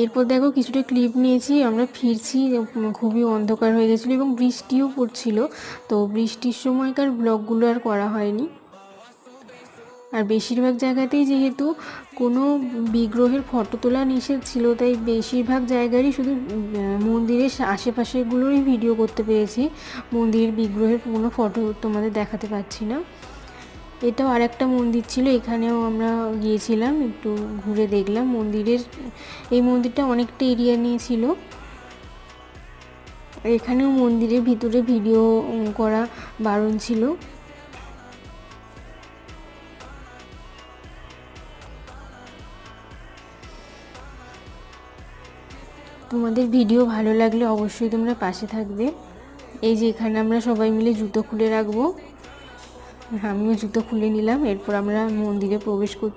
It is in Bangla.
এরপর দেখো কিছুটা ক্লিপ নিয়েছি, আমরা ফিরছি, খুবই অন্ধকার হয়ে গেছিলো এবং বৃষ্টিও পড়ছিল, তো বৃষ্টির সময়কার ব্লগগুলো আর করা হয়নি। আর বেশিরভাগ জায়গাতেই যেহেতু কোনো বিগ্রহের ফটো তোলা নিষেধ ছিল, তাই বেশিরভাগ জায়গারই শুধু মন্দিরের আশেপাশেগুলোরই ভিডিও করতে পেরেছি, মন্দিরের বিগ্রহের কোনো ফটো তোমাদের দেখাতে পারছি না। এটাও আর একটা মন্দির ছিল, এখানেও আমরা গিয়েছিলাম, একটু ঘুরে দেখলাম মন্দিরের। এই মন্দিরটা অনেকটা এরিয়া নিয়েছিল। এখানেও মন্দিরের ভিতরে ভিডিও করা বারণ ছিল। তোমাদের ভিডিও ভালো লাগলে অবশ্যই তোমরা পাশে থাকবে। এই যে এখানে আমরা সবাই মিলে জুতো খুলে রাখবো, আমিও জুতো খুলে নিলাম। এরপর আমরা মন্দিরে প্রবেশ করছি।